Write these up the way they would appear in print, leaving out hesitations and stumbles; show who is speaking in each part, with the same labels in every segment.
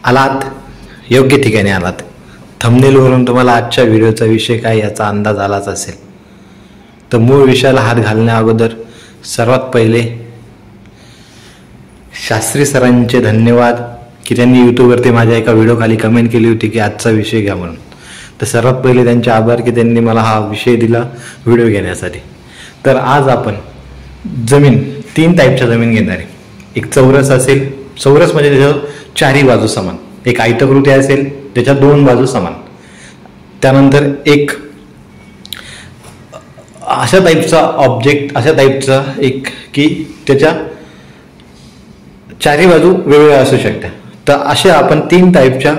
Speaker 1: आलात योग्य ठिकाणी आलात. थंबनेलवरून तुम्हाला आजच्या व्हिडिओचा विषय काय याचा अंदाज आलाच असेल. तर मूळ विषयाला हात घालण्या अगोदर सर्वात पहिले शास्त्री सरांचे धन्यवाद की त्यांनी यूट्यूबवरती माझ्या एका व्हिडिओ खाली कमेंट केली होती की आजचा विषय घ्या म्हणून. तर सर्वात पहिले त्यांचे आभार की त्यांनी मला हा विषय दिला व्हिडिओ घेण्यासाठी. तर आज आपण जमीन 3 टाईपच्या जमीन घेणार आहे. एक चौरस असेल, चौरस म्हणजे त्याच्या चारही बाजू समान. एक आयताकृती असेल त्याच्या 2 बाजू समान. त्यानंतर एक अशा टाईपचा ऑब्जेक्ट, अशा टाईपचा एक की त्याच्या चारही बाजू वेगवेगळ्या असू शकतात. तर अशा आपण 3 टाईपच्या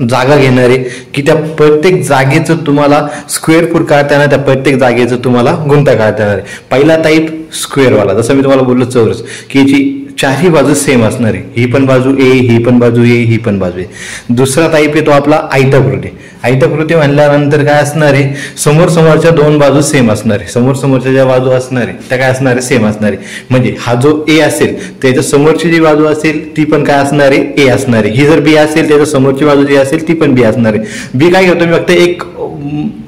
Speaker 1: जागा घेणारे की त्या प्रत्येक जागेचं तुम्हाला स्क्वेअर फूट काढता येणार, त्या प्रत्येक जागेचं तुम्हाला गुंता काढता येणार आहे. पहिला टाईप स्क्वेअरवाला, जसं मी तुम्हाला बोललो चौरस, की याची चारही बाजू सेम असणार आहे. ही पण बाजू ए, ही पण बाजू ए, ही पण बाजू ए. दुसरा टाईप आहे तो आपला आयताकृती. आयताकृती म्हणल्यानंतर काय असणार आहे, समोरच्या 2 बाजू सेम असणार आहे. समोरच्या ज्या बाजू असणार आहे त्या काय असणार आहे, सेम असणार आहे. म्हणजे हा जो ए असेल त्याच्या समोरची जी बाजू असेल ती पण काय असणार आहे, ए असणार आहे. ही जर बी असेल त्याच्या समोरची बाजू जी असेल ती पण बी असणार आहे. बी काय करतो मी फक्त एक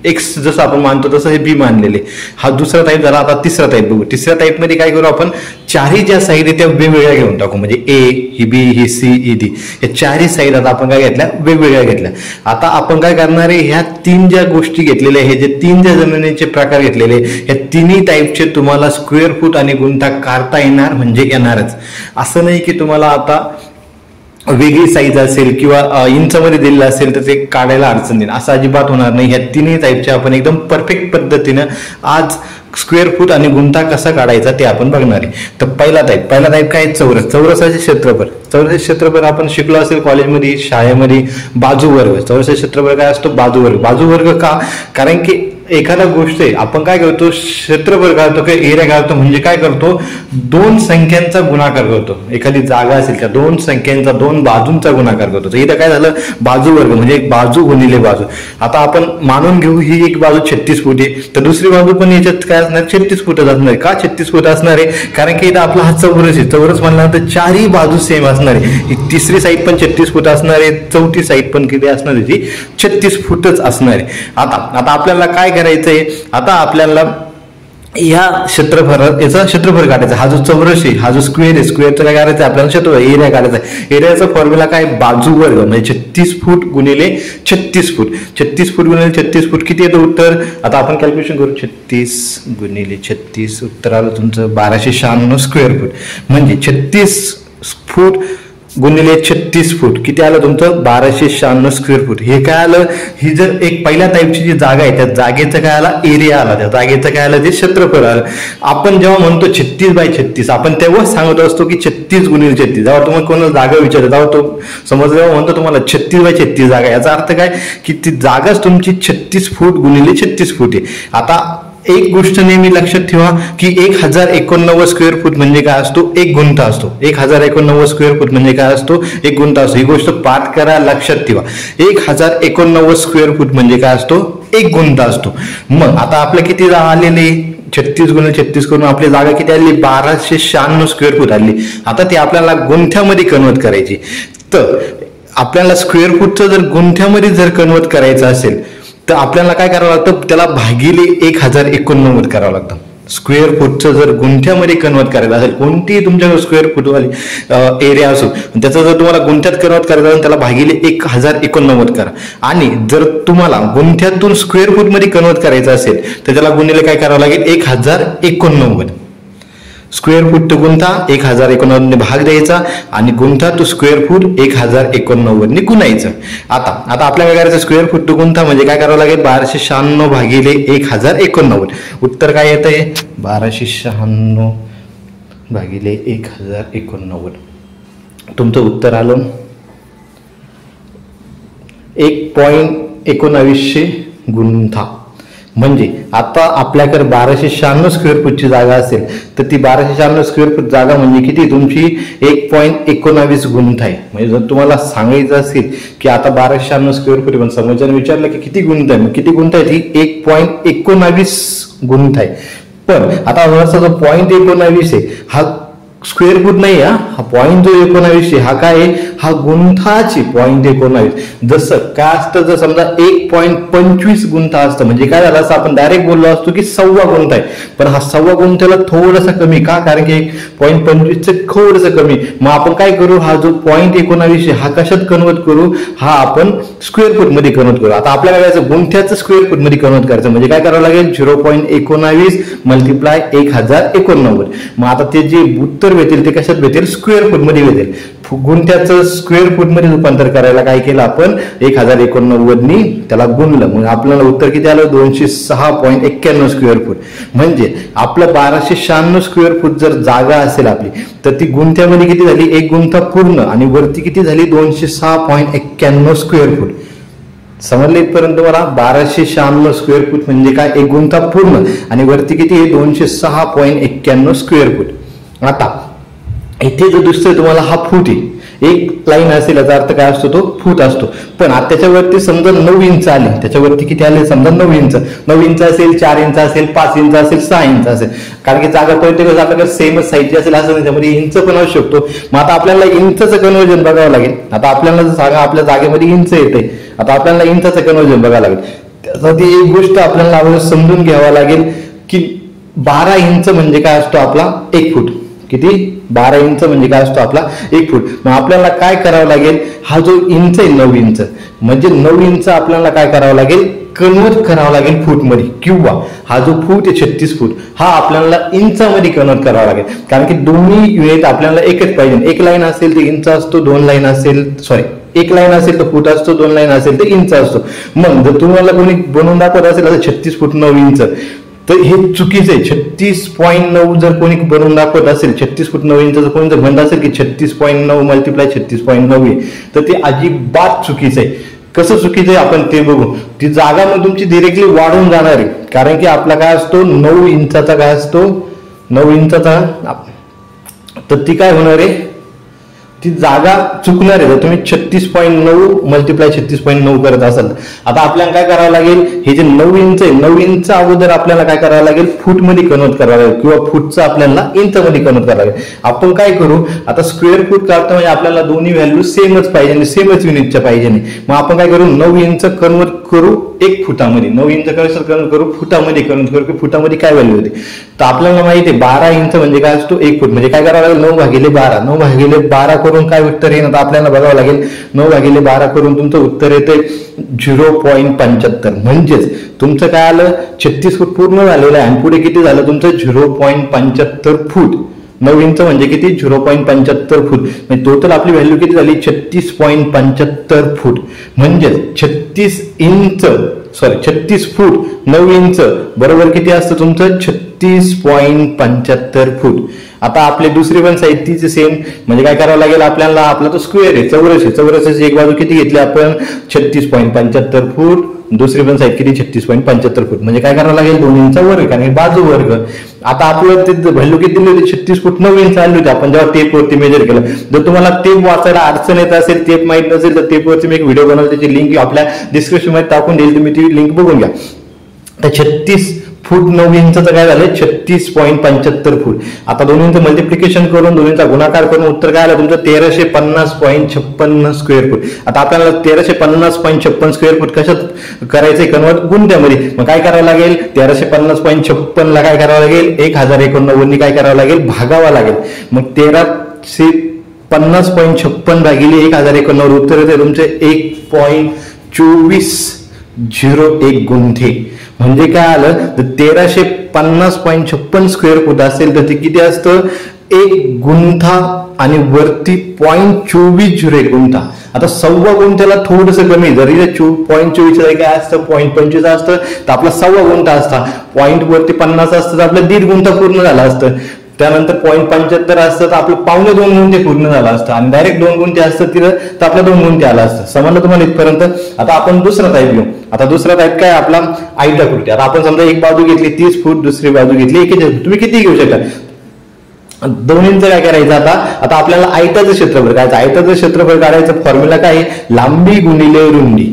Speaker 1: एक्स जसं आपण मानतो तसं हे बी मानलेले. हा दुसरा टाईप झाला. आता तिसरा टाईप बघू. तिसऱ्या टाईप मध्ये काय करू आपण, चारही ज्या साईड आहे त्या वेगवेगळ्या घेऊन टाकू. म्हणजे ए, ही बी, ही सी, ही डी, या चारही साईड आता आपण काय घेतल्या, वेगवेगळ्या घेतल्या. आता आपण काय करणार आहे, ह्या 3 ज्या गोष्टी घेतलेल्या आहे, जे 3 ज्या जमिनीचे प्रकार घेतलेले, ह्या तिन्ही टाईपचे तुम्हाला स्क्वेअर फूट आणि गुंठा काढता येणार म्हणजे येणारच. असं नाही की तुम्हाला आता वेगळी साईज असेल किंवा इंचमध्ये दिलेलं असेल तर ते काढायला अडचण येईल, असं अजिबात होणार नाही. ह्या तिन्ही टाईपच्या आपण एकदम परफेक्ट पद्धतीनं आज स्क्वेअर फूट आणि गुंठा कसा काढायचा ते आपण बघणार आहे. तर पहिला टाईप काय, चौरस. चौरसाचे क्षेत्रफळ. चौरसाचे क्षेत्रफळ आपण शिकलो असेल कॉलेजमध्ये, शाळेमध्ये. बाजूवर्ग. चौरसाचे क्षेत्रफळ काय असतो, बाजूवर्ग. बाजूवर्ग का, कारण की एखादा गोष्ट आहे आपण काय करतो, क्षेत्रफळ काढतो किंवा एरिया काढतो म्हणजे काय करतो, 2 संख्यांचा गुणाकार करतो. एखादी जागा असेल त्या 2 संख्यांचा 2 बाजूंचा गुणाकार करतो. तर इथं काय झालं, बाजूवर्ग म्हणजे एक बाजू गुणिले बाजू. आता आपण मानून घेऊ ही एक बाजू 36 फूट आहे, तर दुसरी बाजू पण याच्यात काय असणार, 36 फूटच असणार. का 36 फूट असणार आहे, कारण की इथं आपला हा चौरस आहे. चौरस म्हणल्यानंतर चारही बाजू सेम असणार आहे. ही तिसरी साईड पण 36 फूट असणार आहे, चौथी साईड पण किती असणार आहे, ती 36 फूटच असणार आहे. आता आपल्याला काय करायचंय, आता आपल्याला या याचा क्षेत्रफळ काढायचा. हा जो चौरस आहे, हा जो स्क्वेअर आहे, स्क्वेअरचं काय करायचं आपल्याला, क्षेत्रफळ एरिया काढायचा. एरियाचा फॉर्म्युला काय, बाजूवर्ग म्हणजे 36 फूट गुणिले 36 फूट. 36 फूट गुणिले 36 फूट किती येतं उत्तर. आता आपण कॅल्क्युलेशन करू. 36 गुणिले 36 उत्तर आलं तुमचं 1296 स्क्वेअर फूट. म्हणजे 36 फूट गुणिले 36 फूट किती आलं तुमचं, 1296 स्क्वेअर फूट. हे काय आलं, ही जर एक पहिल्या टाईपची जी जागा आहे त्या जागेचं काय आला, एरिया आला. त्या जागेचं काय आलं, ते क्षेत्रफळ आलं. आपण जेव्हा म्हणतो 36/36 आपण तेव्हा सांगत असतो की 36 गुणिले 36. जेव्हा तुम्हाला कोणाला जागा विचारतो तेव्हा तो समज जेव्हा म्हणतो तुम्हाला 36/36 जागा, याचा अर्थ काय की ती जागाच तुमची 36 फूट गुणिले 36 फूट आहे. आता एक गोष्ट नेहमी लक्षात ठेवा की 1089 स्क्वेअर फूट म्हणजे काय असतो, एक गुंठा असतो. 1089 स्क्वेअर फूट म्हणजे काय असतो, एक गुंठा असतो. ही गोष्ट पाठ करा, लक्षात ठेवा. 1089 स्क्वेअर फूट म्हणजे काय असतो, एक गुंठा असतो. मग आता आपल्या किती आलेले, 36 गुणिले 36 करून आपली जागा किती आली, 1296 स्क्वेअर फूट आली. आता ती आपल्याला गुंठ्यामध्ये कन्वर्ट करायची. तर आपल्याला स्क्वेअर फूटचं जर गुंठ्यामध्ये जर कन्वर्ट करायचं असेल तर आपल्याला काय करावं लागतं, त्याला भागिले 1089 करावं लागतं. स्क्वेअर फूटचं जर गुंठ्यामध्ये कन्वर्ट करायचं असेल, कोणतीही तुमच्याकडे स्क्वेअर फूटवाली एरिया असो, त्याचं जर तुम्हाला गुंठ्यात कन्वर्ट करायचं असेल त्याला भागिले 1089 करा. आणि जर तुम्हाला गुंठ्यातून स्क्वेअर फूटमध्ये कन्वर्ट करायचं असेल तर त्याला गुणिले काय करावं लागेल, 1089. स्क्वेअर फूट टू गुंठा 1089 ने भाग द्यायचा आणि गुंठा टू स्क्वेअर फूट 1089 ने गुणायचं. आता आपल्याला काय करायचं, स्क्वेअर फूट टू गुंठा म्हणजे काय करावं लागेल, 1296 भागिले 1089. उत्तर काय येत आहे, 1296 भागिले 1089. तुमचं उत्तर आलं 1.19 गुंठा. म्हणजे आता आपल्याकडे 1296 स्क्वेअर फूटची जागा असेल तर ती 1296 स्क्वेअर फूट जागा म्हणजे किती तुमची 1.19 गुंठा आहे. म्हणजे जर तुम्हाला सांगायचं असेल की आता 1296 स्क्वेअर फूट पण समोरच्याने विचारलं की किती गुंठा आहे, मग किती गुंठा आहे, ती 1.19 गुंठा आहे. पण आता जो 0.19 आहे हा स्क्वेअर फूट नाही, हा पॉईंट जो 19 हा काय आहे, हा गुंठाची पॉईंट 19. जसं काय असतं, जर समजा 1.25 गुंठा असतं म्हणजे काय झालं असं आपण डायरेक्ट बोललो असतो की 1.25 गुंठा आहे, पण हा 1.25 गुंठ्याला थोडासा कमी का, कारण की 1.25 थोडंसं कमी. मग आपण काय करू, हा जो पॉईंट 19 हा कशात कन्वर्ट करू, हा आपण स्क्वेअर फूट मध्ये कन्वर्ट करू. आता आपल्याला करायचं गुंठ्याचं स्क्वेअर फूट मध्ये कन्वर्ट करायचं म्हणजे काय करावं लागेल, 0.19 मल्टिप्लाय 1089. मग आता ते जे उत्तर भेटेल ते कशात भेटेल, स्क्वेअर फूट मध्ये भेटेल. गुंठ्याचं स्क्वेअर फूट मध्ये रूपांतर करायला काय केलं आपण, 1089 त्याला गुणलं, मग आपल्याला उत्तर किती आलं, 206.91 स्क्वेअर फूट. म्हणजे आपलं 1296 स्क्वेअर फूट जर जागा असेल आपली, तर ती गुंठ्यामध्ये किती झाली, एक गुंठा पूर्ण, आणि वरती किती झाली, 206.91 स्क्वेअर फूट. समजले इथपर्यंत मला, 1296 स्क्वेअर फूट म्हणजे काय, एक गुंठा पूर्ण, आणि वरती किती आहे, 206.91 स्क्वेअर फूट. आता इथे जो दिसतोय तुम्हाला हा फूट आहे, एक लाईन असेल याचा अर्थ काय असतो, तो फूट असतो. पण आता त्याच्यावरती समजा 9 इंच आले, त्याच्यावरती किती आले, समजा 9 इंच. 9 इंच असेल, 4 इंच असेल, 5 इंच असेल, 6 इंच असेल, कारण की जागा प्रत्येक आपल्याकडे सेमच साईजची असेल असं नाही, त्यामध्ये इंच पण असू शकतो. मग आता आपल्याला इंचचं कन्वर्जन बघावं लागेल. आता आपल्याला जागा आपल्या जागेमध्ये इंच येते, आता आपल्याला इंचाचं कन्वर्जन बघावं लागेल. त्यासाठी एक गोष्ट आपल्याला अगोदर समजून घ्यावं लागेल की 12 इंच म्हणजे काय असतो आपला 1 फूट. किती, 12 इंच म्हणजे काय असतो आपला 1 फूट. मग आपल्याला काय करावं लागेल, हा जो इंच आहे 9 इंच म्हणजे 9 इंच आपल्याला काय करावं लागेल, कन्वर्ट करावं लागेल फूट मध्ये, किंवा हा जो फूट आहे 36 फूट हा आपल्याला इंचामध्ये कन्वर्ट करावा लागेल, कारण की दोन्ही युनिट आपल्याला एकच पाहिजे. एक लाईन असेल तर इंच असतो, 2 लाईन असेल एक लाईन असेल तर फूट असतो, 2 लाईन असेल तर इंच असतो. मग जर तुम्हाला कोणी बनवून दाखवत असेल असं 36 फूट 9 इंच, तर हे चुकीचं आहे. 36.9 जर कोणी बनवून दाखवत असेल, 36 फूट 9 इंच कोणी जर म्हणत असेल की 36.9 मल्टिप्लाय 36.9 आहे, तर ते अजिबात चुकीचं आहे. कसं चुकीचं आहे आपण ते बघू. ती जागा मग तुमची डिरेक्टली वाढून जाणार आहे, कारण की आपला काय असतो 9 इंचाचा काय असतो 9 इंचाचा, तर ती काय होणार आहे, ती जागा चुकणार आहे. जर तुम्ही 36.9 मल्टिप्लाय 36.9 करत असाल, आता आपल्याला काय करावं लागेल, हे जे 9 इंच आहे 9 इंच अगोदर आपल्याला काय करावं लागेल, फूट मध्ये कन्वर्ट करावं लागेल, किंवा फूटचं आपल्याला इंच मध्ये कन्वर्ट करावं लागेल. आपण काय करू, आता स्क्वेअर फूट काढतो म्हणजे आपल्याला दोन्ही व्हॅल्यू सेमच पाहिजे आणि सेमच युनिटच्या पाहिजे. मग आपण काय करू, 9 इंच कन्वर्ट करू 1 फुटामध्ये, 9 इंच कन्वर्ट करू फुटामध्ये, कन्वर्ट करू की फुटामध्ये काय व्हॅल्यू होती. तर आपल्याला माहिती आहे 12 इंच म्हणजे काय असतो 1 फूट, म्हणजे काय करावं लागेल 9/12 9/12 करून काय उत्तर येईल, आता आपल्याला बघावं लागेल. 9/12 करून तुमचं उत्तर येते 0.75. म्हणजेच तुमचं काय आलं, 36 फूट पूर्ण झालेलं आहे आणि पुढे किती झालं तुमचं 0.75 फूट. 9 इंच म्हणजे किती 0.75 फूट, म्हणजे टोटल आपली व्हॅल्यू किती झाली 36.75 फूट. म्हणजेच 36 फूट 9 इंच बरोबर किती असतं तुमचं 36.75 फूट. आता आपले दुसरी पण साईड तीच सेम, म्हणजे काय करावं लागेल आपल्याला, आपला तो स्क्वेअर आहे चौरस आहे, चौरसाची एक बाजू किती घेतली आपण 36.75 फूट, दुसरी पण साईड किती 36.75 फूट, म्हणजे काय करावं लागेल 2 इंचा वर्ग, कारण बाजू वर्ग. आता आपलं ते व्हॅल्यू किती दिली होती 36 फूट 9 इंच आली होती आपण जेव्हा टेपवरती मेजर केलं. जर तुम्हाला टेप वाचायला अडचण येत असेल, टेप माहित नसेल, तर टेपवरती मी एक व्हिडिओ बनवला, त्याची लिंक आपल्या डिस्क्रिप्शन मध्ये टाकून देईल, तुम्ही ती लिंक बघून घ्या. तर 36 फूट 9 इंचचं काय झालं 36.75 फूट. आता दोन्हींचं मल्टिप्लिकेशन करून दोन्हींचा गुणाकार करून उत्तर काय आलं तुमचं 1350.56 स्क्वेअर फूट. आता आपल्याला 1350.56 स्क्वेअर फूट कशात करायचंय कन्वर्ट, गुंठ्यामध्ये. मग काय करावं लागेल 1350.56 ला काय करावं लागेल 1089 काय करावं लागेल भागावा लागेल. मग 1350.56 भागिले 1089 उत्तर येते तुमचे 1.2401 गुंठे. म्हणजे काय आलं तर 1350.56 स्क्वेअर फूट असेल तर ते किती असतं 1 गुंठा आणि वरती 0.2401 गुंठा. आता 1.25 गुंठ्याला थोडस कमी, जरी 0.24 काय असतं 0.25 असतं तर आपला 1.25 गुंठा असता, पॉईंट वरती 50 असतं तर आपलं 1.5 गुंठा पूर्ण झाला असतं. त्यानंतर 0.75 असतं तर आपलं 1.25 गुंठे पूर्ण झाला असतं, आणि डायरेक्ट 2 गुंठे असतं तिथं तर आपल्या 2 गुंठे आला असतं. समजलं तुम्हाला इथपर्यंत. आता आपण दुसरा टाईप घेऊ. आता दुसरा टाईप काय आपला आयताकृती. आता आपण समजा एक बाजू घेतली 30 फूट, दुसरी बाजू घेतली 41, तुम्ही किती घेऊ शकता. दोन्हींचं काय करायचं आता आपल्याला आयताचं क्षेत्रफळ काढायचं. आयताचं क्षेत्रफळ काढायचं फॉर्म्युला काय आहे, लांबी गुणिले रुंदी.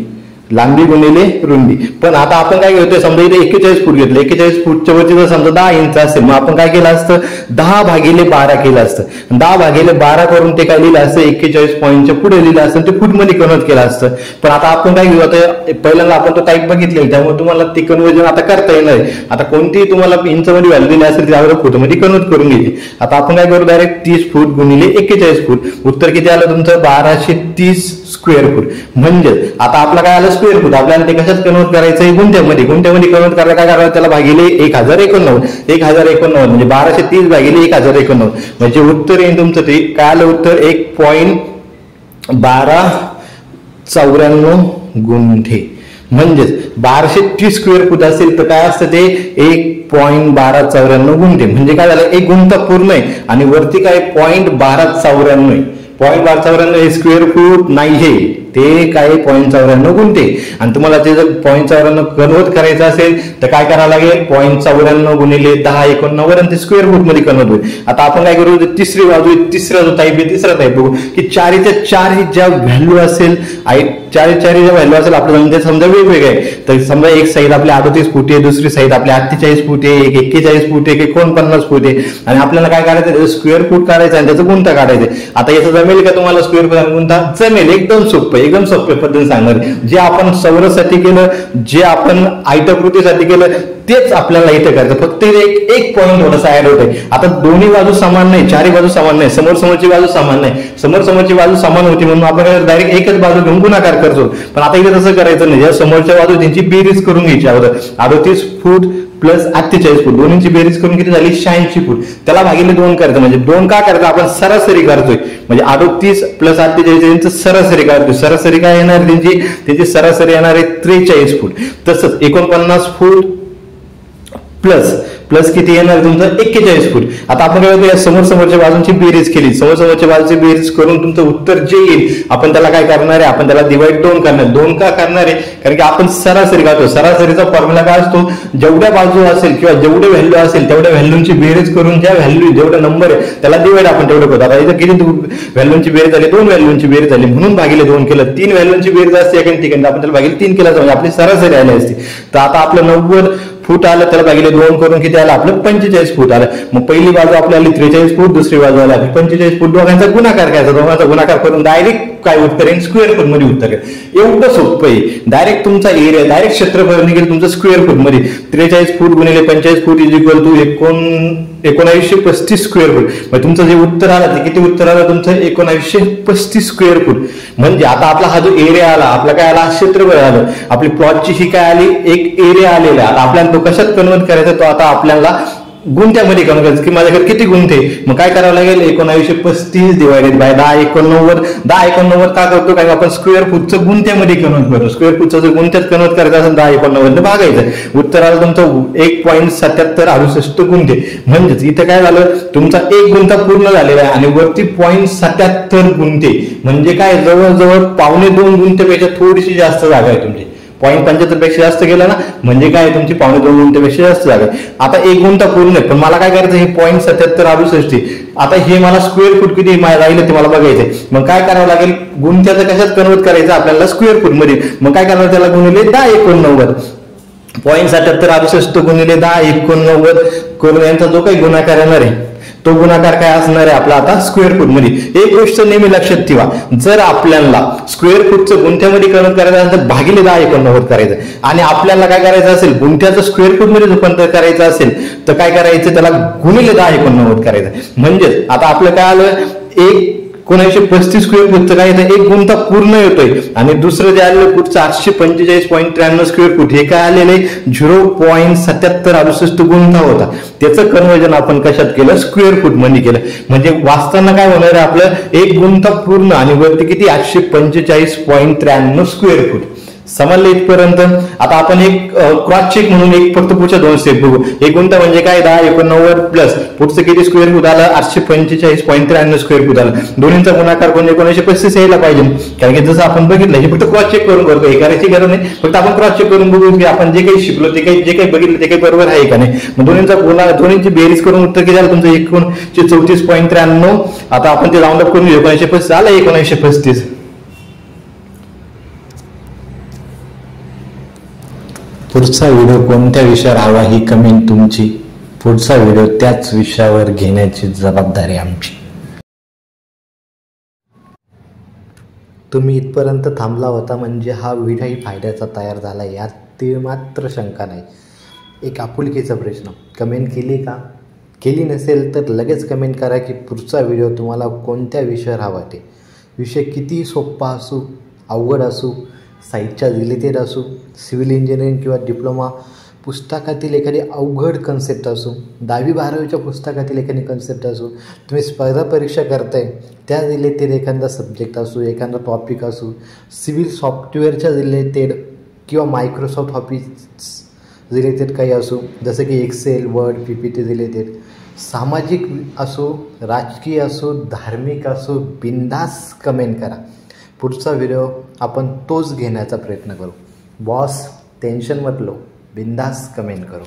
Speaker 1: लांबी गुणिले रुंदी. पण आता आपण काय करतोय, समजा इथे 41 फूट घेतलं, 41 फूटच्या वरती जर समजा 10 इंच असेल, मग आपण काय केलं असतं 10/12 केलं असतं. 10/12 करून ते काय लिहिलं असतं 41 पॉईंटच्या पुढे लिहिलं असतं, ते फूट मध्ये कन्वर्ट केलं असतं. पण आता आपण काय घेऊ, आता पहिल्यांदा आपण तो टाईप बघितलेला, त्यामुळे तुम्हाला ते कन्वर्जन आता करता येणार आहे. आता कोणतीही तुम्हाला इंच मध्ये व्हॅल्यू दिली असेल त्यावर फूट मध्ये कन्वर्ट करून घ्यायची. आता आपण काय करू, डायरेक्ट 30 फूट गुणिले 41 फूट. उत्तर किती आलं तुमचं 1230 स्क्वेअर फूट. म्हणजे आता आपला काय आलं स्क्वेअर फूट, आपल्याला ते कशात कन्वर्ट करायचं आहे गुंठ्यामध्ये. गुंठ्यामध्ये कन्वर्ट करायला काय करायचं, त्याला भागिले 1089. 1089 म्हणजे 1230/1089 म्हणजे उत्तर येईल तुमचं ते काय आलं उत्तर 1.1294 गुंठे. म्हणजेच 1230 स्क्वेअर फूट असेल तर काय असतं ते 1.1294 गुंठे. म्हणजे काय झालं, एक गुंठा पूर्ण आहे आणि वरती काय 0.1294 आहे. 0.1294 हे स्क्वेअर फूट नाही, हे ते काय 0.94 गुंठे. आणि तुम्हाला ते जर 0.94 कन्वर्ट करायचं असेल तर काय करावं लागेल 0.94 गुणिले 1089 आणि ते स्क्वेअर फूट मध्ये कन्वर्ट होईल. आता आपण काय करू, तिसरी बाजू, तिसरा जो टाईप आहे तिसरा टाईप बघू की 4च्या 4 ज्या व्हॅल्यू असेल, 4च्या 4 ज्या व्हॅल्यू असेल आपल्याला म्हणजे समजा वेगवेगळे आहे. तर समजा एक साईड आपल्या 38 फूट आहे, दुसरी साईड आपल्या 48 फूट आहे, एक 41 फूट आहे, एक 49 फूट आहे. आणि आपल्याला काय करायचं त्याचं स्क्वेअर फूट काढायचं आणि त्याचा गुंठा काढायचा. आता याचं जमेल का तुम्हाला स्क्वेअर फूट आणि गुंठा? जमेल, एकदम सोपं पद्धतीने सांगणार. जे आपण सौरसाठी केलं, जे आपण आयताकृतीसाठी केलं तेच आपल्याला इथे करायचं. फक्त एक पॉईंट थोडासा ऍड होत आहे. आता दोन्ही बाजू समान नाही, चारही बाजू समान नाही, समोरची बाजू समान नाही. समोरची बाजू समान होती म्हणून आपण डायरेक्ट एकच बाजू घेऊन गुणाकार करतो. पण आता इथे तसं करायचं नाही. समोरच्या बाजू त्यांची बेरीज करून घ्यायची अगोदर. 38 फूट प्लस 48 फूट दोन्हीची बेरीज करून किती झाली 86 फूट. त्याला भागिले 2 करायचं. म्हणजे 2 का करायचं, आपण सरासरी करतोय. म्हणजे 38 प्लस 48 यांचं सरासरी काढतोय. सरासरी काय येणार त्यांची सरासरी येणार आहे 43 फूट. तसंच 49 फूट प्लस किती येणार तुमचं 41 फूट. आता आपण काय होतं समोरच्या बाजूंची बेरीज केली, समोरच्या बाजूची बेरीज करून तुमचं उत्तर जे येईल आपण त्याला काय करणार आहे, आपण त्याला डिवाइड 2 करणार. 2 का करणार आहे, कारण की आपण सरासरी काढतो. सरासरीचा फॉर्म्युला काय असतो, जेवढ्या बाजू असेल किंवा जेवढे व्हॅल्यू असेल तेवढ्या व्हॅल्यूची बेरीज करून ज्या व्हॅल्यू जेवढा नंबर आहे त्याला डिवाइड आपण तेवढं करतो. आता इथं किती व्हॅल्यूची बेरीज झाली, 2 व्हॅल्यूची बेरीज झाली म्हणून भागिले 2 केलं. 3 व्हॅल्यूची बेरीज असते एका ठिकाणी, आपण त्याला भागिले 3 केलं म्हणजे आपली सरासरी आली असते. तर आता आपलं 90 फूट आलं, त्याला भागिले 2 करून किती आलं आपलं 45 फूट आलं. मग पहिली बाजू आपल्याला 43 फूट, दुसरी बाजू आली 45 फूट. दोघांचा गुणाकार करायचा, दोघांचा गुणाकार करून डायरेक्ट काय उत्तर येईल स्क्वेअर फूट मध्ये उत्तर येईल. एवढं सोपं आहे. डायरेक्ट तुमचा एरिया डायरेक्ट क्षेत्रफळ निघेल तुमचं स्क्वेअर फूट मध्ये. 43 फूट गुणिले 45 foot is equal to 1935 square foot. मग तुमचं जे उत्तर आलं ते किती उत्तर आलं तुमचं 1935 स्क्वेअर फूट. म्हणजे आता आपला हा जो एरिया आला, आपला काय आला क्षेत्रफळ आलं, आपली प्लॉटची ही काय आली एक एरिया आलेला. आता आपल्याला तो कशात कन्वर्ट करायचा, तो आता आपल्याला गुंठ्यामध्ये कन्वर्ट करायचं की माझ्याकडे किती गुंठे. मग काय करावं लागेल 1935 डिवायडेड बाय 1089. 1089 का करतो, कारण आपण स्क्वेअर फूटचं गुंठ्यामध्ये कन्वर्ट करतो. स्क्वेअर फूटचं जर गुंठ्यात कन्वर्ट करायचं असेल 1089 भागायचं. उत्तर आलं तुमचं 1.7768 गुंठे. म्हणजेच इथे काय झालं तुमचा एक गुंठा पूर्ण झालेला आहे आणि वरती 0.77 गुंठे. म्हणजे काय जवळजवळ 2.25 गुंठ्यापेक्षा थोडीशी जास्त जागा आहे तुमची. 0.75 पेक्षा जास्त गेला ना, म्हणजे काय तुमची 2.25 गुंठ्यापेक्षा जास्त जागा. आता एक गुंठा पूर्ण आहे, पण मला काय करायचं हे 0.7768. आता हे मला स्क्वेअर फूट किती राहिले ते मला बघायचंय. मग काय करावं लागेल, गुंठ्याचं कशात कन्वर्ट करायचं आपल्याला स्क्वेअर फूट मध्ये. मग काय करावं, त्याला गुणिले 1089. 0.7768 गुणिले 1089 करून यांचा जो काही गुणाकार येणार आहे तो गुणाकार काय असणार आहे आपला आता स्क्वेअर फूट मध्ये. एक गोष्ट नेहमी लक्षात ठेवा, जर आपल्याला स्क्वेअर फूटचं गुंठ्यामध्ये कन्वर्ट करायचं असेल तर भागिले 1089 करायचं. आणि आपल्याला काय करायचं असेल गुंठ्याचं स्क्वेअर फूट मध्ये रूपांतर करायचं असेल तर काय करायचं, त्याला गुणिले 1089 करायचं. म्हणजेच आता आपलं काय आलं 1935 स्क्वेअर फूटचं काय येतं एक गुंठा पूर्ण येतोय. आणि दुसरं जे आलेलं फूटचं 845.93 स्क्वेअर फूट हे काय आलेलं आहे 0.7768 गुंठा होता. त्याचं कन्वर्जन आपण कशात केलं स्क्वेअर फूट मध्ये केलं. म्हणजे वाचताना काय होणार आहे आपलं एक गुंठा पूर्ण आणि वरती किती 845.93 स्क्वेअर फूट. समजलं इथपर्यंत. आता आपण एक क्रॉस चेक म्हणून एक फक्त पुढच्या 2 स्टेप बघू. एक गुंठा म्हणजे काय 1089 प्लस पुढचं किती स्क्वेअर फूट आलं 845.93 स्क्वेअर फूट आलं. दोन्हीचा गुणाकार करून 1935 यायला पाहिजे. कारण की जसं आपण बघितलं हे फक्त क्रॉस चेक करून करतो, हे करायची गरज नाही. फक्त आपण क्रॉस चेक करून बघू की आपण जे काही शिकलो ते काही जे काही बघितलं ते काही बरोबर आहे का नाही. मग दोन्हीची बेरीज करून उत्तर किती आलं तुमचं 1934.93. आता आपण ते राऊंड अप करून 1935 आलं 1935. पुढचा व्हिडिओ कोणत्या विषयावर हवा ही कमेंट तुमची. पुढचा व्हिडिओ त्याच विषयावर घेण्याची जबाबदारी आमची. तुम्ही इथपर्यंत थांबला होता म्हणजे हा व्हिडिओही फायद्याचा तयार झाला, यात ते मात्र शंका नाही. एक आपुलकीचा प्रश्न, कमेंट केली का? केली नसेल तर लगेच कमेंट करा की पुढचा व्हिडिओ तुम्हाला कोणत्या विषयावर हवा ते. विषय किती सोपा असू, अवघड असू, साईटच्या रिलेटेड असू, सिव्हिल इंजिनिअरिंग किंवा डिप्लोमा पुस्तकातील एखादी अवघड कन्सेप्ट असू, 10वी-12वीच्या पुस्तकातील एखादी कन्सेप्ट असू, तुम्ही स्पर्धा परीक्षा करताय त्या रिलेटेड एखादा सब्जेक्ट असू, एखादा टॉपिक असू, सिव्हिल सॉफ्टवेअरच्या रिलेटेड किंवा मायक्रोसॉफ्ट ऑफिस रिलेटेड काही असू, जसं की एक्सेल, वर्ड, PPT रिलेटेड, सामाजिक असो, राजकीय असो, धार्मिक असो, बिंदास कमेंट करा. पुढचा व्हिडिओ आपण तोच घेण्याचा प्रयत्न करू. बॉस टेन्शन मत लो, बिंदास कमेंट करो.